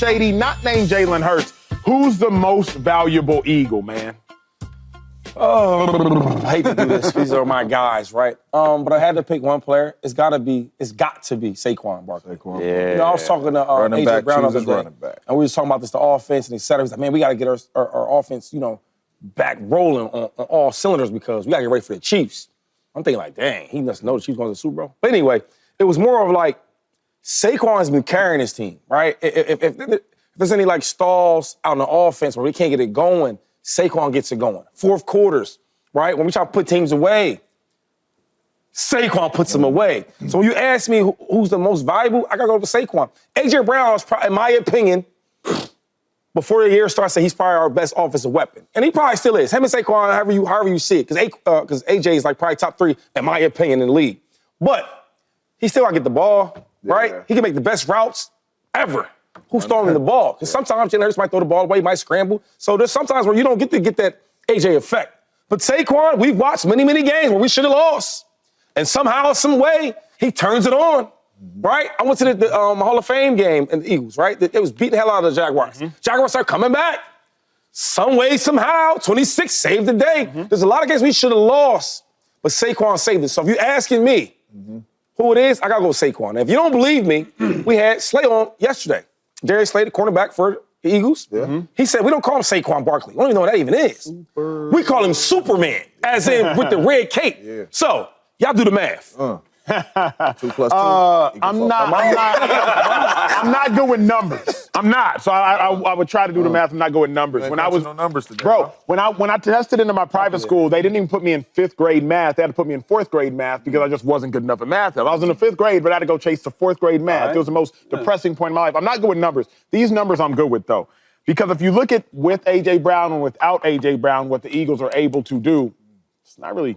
Shady, not named Jalen Hurts. Who's the most valuable Eagle, man? Oh, I hate to do this. These are my guys, right? But I had to pick one player. It's got to be Saquon Barkley. Yeah. You know, I was talking to A.J. Brown the other day, and we was talking about the offense, and he said, he's like, man, we got to get our offense, back rolling on all cylinders because we got to get ready for the Chiefs. I'm thinking like, dang, he must know the Chiefs going to the Super Bowl. But anyway, it was more of like Saquon has been carrying his team, right? If there's any like stalls out on the offense where we can't get it going, Saquon gets it going. Fourth quarters, right? When we try to put teams away, Saquon puts them away. So when you ask me who's the most valuable, I got to go with Saquon. A.J. Brown is probably, in my opinion, before the year starts, he's probably our best offensive weapon. And he probably still is. Him and Saquon, however you see it. Because A.J. is like probably top 3, in my opinion, in the league. But he still got to get the ball, right? Yeah. He can make the best routes ever. Who's throwing the ball? Because sometimes Jalen Hurts might throw the ball away, might scramble. So there's sometimes where you don't get to get that A.J. effect. But Saquon, we've watched many, many games where we should have lost. And somehow, some way, he turns it on, right? I went to the Hall of Fame game in the Eagles, right? It was beating the hell out of the Jaguars. Jaguars start coming back. Some way, somehow, 26 saved the day. There's a lot of games we should have lost, but Saquon saved it. So if you're asking me who it is, I got to go with Saquon. Now, if you don't believe me, we had Slay on yesterday. Darius Slay, the cornerback for the Eagles. He said, we don't call him Saquon Barkley. We don't even know what that even is. We call him Superman, as in with the red cape. So, y'all do the math. 2 plus 2. I'm not good with numbers. I'm not. So I would try to do the math. I'm not good with numbers. When I was no numbers today, bro, when I tested into my private school, they didn't even put me in 5th grade math. They had to put me in 4th grade math because I just wasn't good enough at math. I was in the 5th grade, but I had to go chase the 4th grade math. It was the most depressing point in my life. I'm not good with numbers. These numbers I'm good with, though. Because if you look at with A.J. Brown and without A.J. Brown, what the Eagles are able to do, it's not really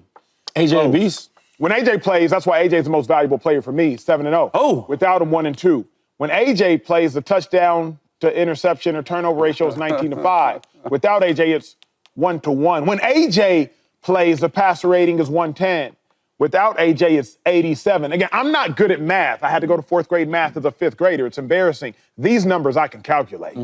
A.J. and Beast. When A.J. plays, that's why A.J. is the most valuable player for me, 7-0. Oh. Without him, 1-2. When A.J. plays, the touchdown to interception or turnover ratio is 19-5. Without A.J., it's 1-1. When A.J. plays, the passer rating is 110. Without A.J., it's 87. Again, I'm not good at math. I had to go to 4th grade math as a 5th grader. It's embarrassing. These numbers I can calculate.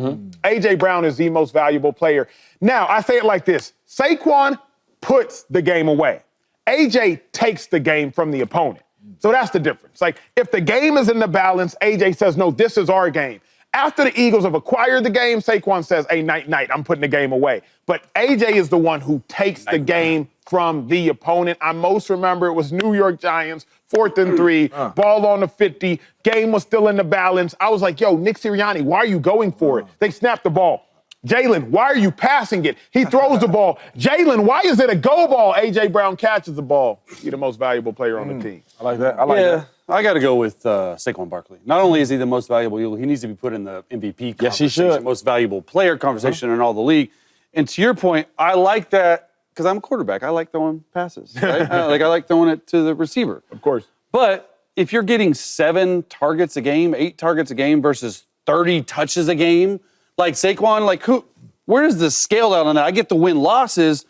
A.J. Brown is the most valuable player. Now, I say it like this. Saquon puts the game away. A.J. takes the game from the opponent. So that's the difference. Like, if the game is in the balance, A.J. says, no, this is our game. After the Eagles have acquired the game, Saquon says, hey, night, I'm putting the game away. But A.J. is the one who takes the game from the opponent. I most remember it was New York Giants, 4th and 3, ball on the 50, game was still in the balance. I was like, yo, Nick Sirianni, why are you going for it? They snapped the ball. Jalen, why are you passing it? He throws the ball. Jalen, why is it a go ball? A.J. Brown catches the ball. He's the most valuable player on the team. I like that. I like that. I got to go with Saquon Barkley. Not only is he the most valuable Eagle, he needs to be put in the MVP conversation. Yes, he should. Most valuable player conversation in all the league. And to your point, I like that because I'm a quarterback. I like throwing passes. Right? I like throwing it to the receiver. Of course. But if you're getting 7 targets a game, 8 targets a game versus 30 touches a game, like Saquon, where does the scale out on that? I get the win-losses,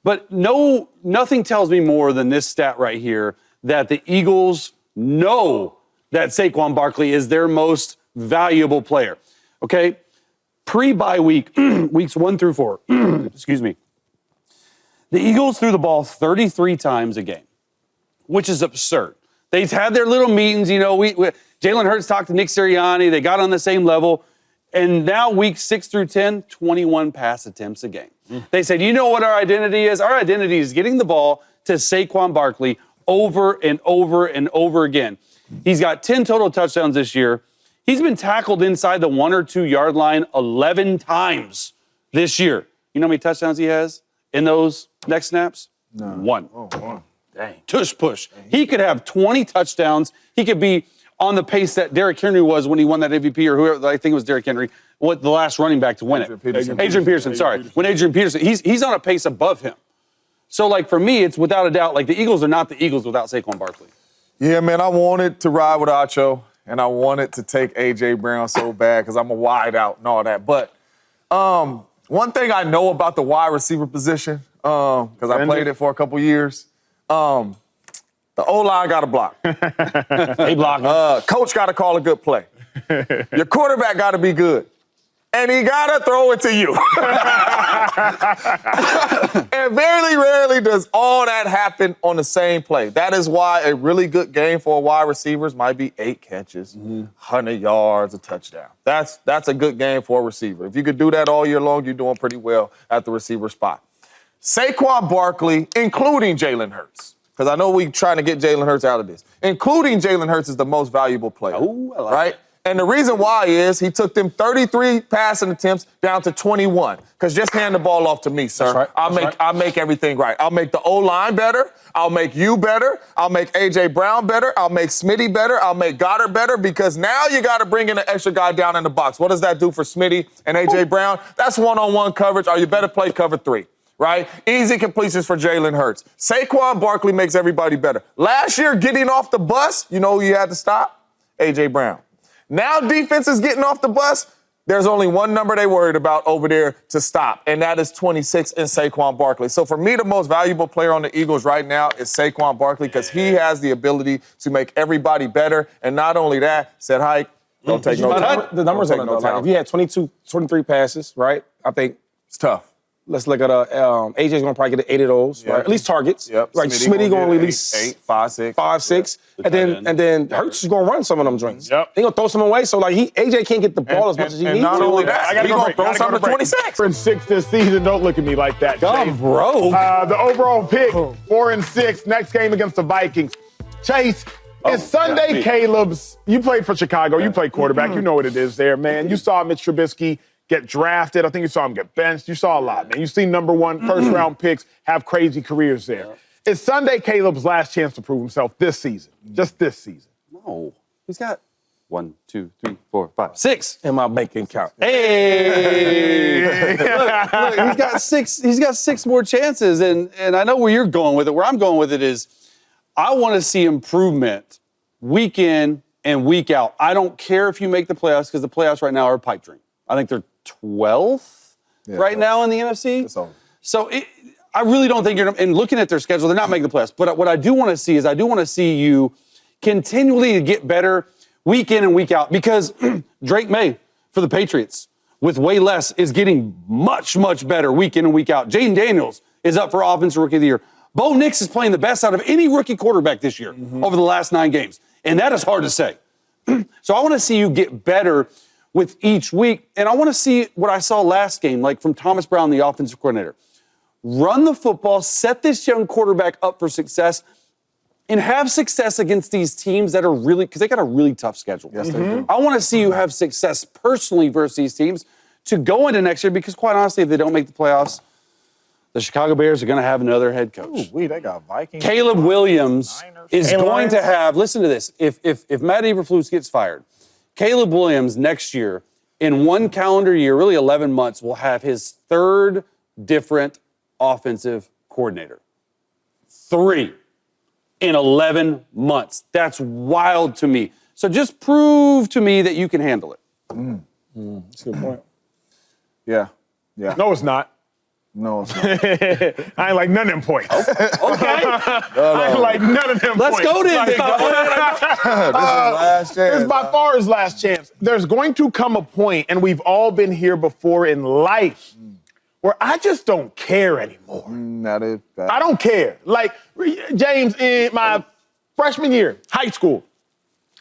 but nothing tells me more than this stat right here that the Eagles know that Saquon Barkley is their most valuable player. Okay? Pre-bye week, weeks 1 through 4, excuse me, the Eagles threw the ball 33 times a game, which is absurd. They've had their little meetings, Jalen Hurts talked to Nick Sirianni, they got on the same level. And now weeks 6 through 10, 21 pass attempts a game. They said, you know what our identity is? Our identity is getting the ball to Saquon Barkley over and over and over again. He's got 10 total touchdowns this year. He's been tackled inside the 1 or 2 yard line 11 times this year. You know how many touchdowns he has in those next snaps? No. 1. Oh, 1. Dang. Tush push. He could have 20 touchdowns. He could be on the pace that Derrick Henry was when he won that MVP, or whoever, I think it was Derrick Henry, the last running back to win it. Adrian Peterson, sorry. When Adrian Peterson, he's on a pace above him. So, for me, it's without a doubt, the Eagles are not the Eagles without Saquon Barkley. Yeah, man, I wanted to ride with Acho, and I wanted to take A.J. Brown so bad because I'm a wide out and all that. But one thing I know about the wide receiver position, because I played it for a couple years, the O-line got to block. They block. Coach got to call a good play. Your quarterback got to be good. and he gotta throw it to you. And very rarely does all that happen on the same play. That is why a really good game for a wide receiver might be 8 catches, 100 yards, a touchdown. That's a good game for a receiver. If you could do that all year long, you're doing pretty well at the receiver spot. Saquon Barkley, including Jalen Hurts, because I know we're trying to get Jalen Hurts out of this, including Jalen Hurts is the most valuable player, right? And the reason why is he took them 33 passing attempts down to 21. Because just hand the ball off to me, sir. That's right. I'll make everything right. I'll make the O-line better. I'll make you better. I'll make A.J. Brown better. I'll make Smitty better. I'll make Goddard better because now you got to bring in an extra guy down in the box. What does that do for Smitty and A.J. Brown? That's one-on-one coverage, or you better play cover 3. Right? Easy completions for Jalen Hurts. Saquon Barkley makes everybody better. Last year, getting off the bus, you know who you had to stop? A.J. Brown. Now defense is getting off the bus. There's only one number they worried about over there to stop, and that is 26 in Saquon Barkley. So for me, the most valuable player on the Eagles right now is Saquon Barkley because he has the ability to make everybody better. And not only that, said Hike, don't take no time. The numbers on it, though. Like, if you had 22, 23 passes, right, I think it's tough. Let's look at AJ's gonna probably get 8 of those, right? At least targets. Yep. Right. Smitty gonna at least 8, 5, 6. 5, 6. Yep. And then Hurts is gonna run some of them drinks. Yep. He gonna throw some away. So like AJ can't get the ball as much as he needs to. And not only that, I he gonna throw some to 26. 4 and 6 this season. Don't look at me like that. I'm broke. The overall pick, 4 and 6. Next game against the Vikings. Chase, it's Sunday. Caleb's. You played for Chicago. You played quarterback. You know what it is there, man. You saw Mitch Trubisky get drafted. I think you saw him get benched. You saw a lot, man. You've seen number 1 first-round picks have crazy careers there. It's Sunday Caleb's last chance to prove himself this season. Just this season. No. He's got 1, 2, 3, 4, 5, 6 in my bank account. Hey! look, he's got 6. He's got 6 more chances, and I know where you're going with it. Where I'm going with it is, I want to see improvement week in and week out. I don't care if you make the playoffs because the playoffs right now are a pipe dream. I think they're 12th right now in the NFC. So I really don't think and looking at their schedule, they're not making the playoffs. But what I do want to see is I do want to see you continually get better week in and week out because Drake May for the Patriots with way less is getting much, much better week in and week out. Jaden Daniels is up for Offensive Rookie of the Year. Bo Nix is playing the best out of any rookie quarterback this year over the last 9 games. And that is hard to say. So I want to see you get better with each week. And I want to see what I saw last game, like from Thomas Brown, the offensive coordinator. Run the football, set this young quarterback up for success, and have success against these teams that are really, because they got a really tough schedule. Yes, they do. I want to see you have success personally versus these teams to go into next year, because quite honestly, if they don't make the playoffs, the Chicago Bears are going to have another head coach. Ooh, they got Vikings. Caleb Williams is going to have, listen to this, if Matt Eberflus gets fired, Caleb Williams next year, in 1 calendar year, really 11 months, will have his 3rd different offensive coordinator. 3 in 11 months. That's wild to me. So just prove to me that you can handle it. That's a good point. Yeah. No, it's not. No, it's not. I ain't like none of them points. Okay. I ain't like none of them Let's points. go then. This is last chance. It's by far his last chance. There's going to come a point, and we've all been here before in life, where I just don't care anymore. Not it. I don't care. Like, James, in my freshman year, high school,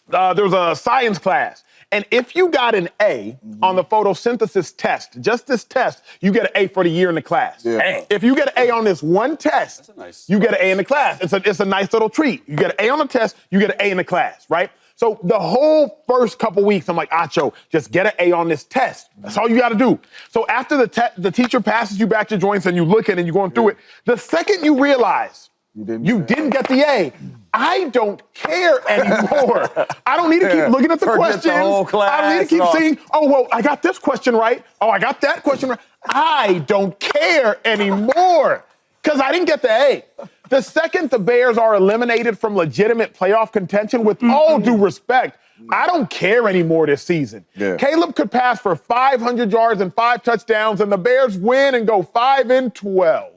there was a science class. And if you got an A on the photosynthesis test, just this test, you get an A for the year in the class. Yeah. If you get an A on this one test, you get an A in the class. It's a nice little treat. You get an A on the test, you get an A in the class, right? So the whole first couple weeks, I'm like, Acho, just get an A on this test. That's all you got to do. So after the teacher passes you back to joints and you look at it and you're going through it, the second you realize you didn't get the A, I don't care anymore. I don't need to keep looking at the questions. The whole class I don't need to keep saying, oh, well, I got this question right. Oh, I got that question right. I don't care anymore because I didn't get the A. The second the Bears are eliminated from legitimate playoff contention, with all due respect, I don't care anymore this season. Yeah. Caleb could pass for 500 yards and 5 touchdowns, and the Bears win and go 5-12.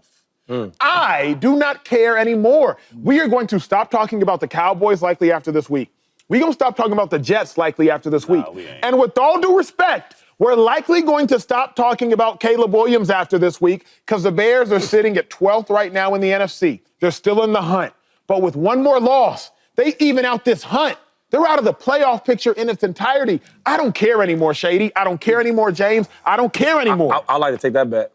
I do not care anymore. We are going to stop talking about the Cowboys likely after this week. We're going to stop talking about the Jets likely after this week. And with all due respect, We're likely going to stop talking about Caleb Williams after this week because the Bears are sitting at 12th right now in the NFC. They're still in the hunt. But with one more loss, they even out this hunt. They're out of the playoff picture in its entirety. I don't care anymore, Shady. I don't care anymore, James. I don't care anymore. I like to take that bet.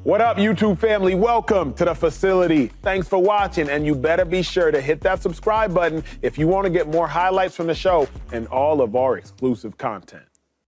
What up, YouTube family? Welcome to the facility. Thanks for watching, and you better be sure to hit that subscribe button if you want to get more highlights from the show and all of our exclusive content.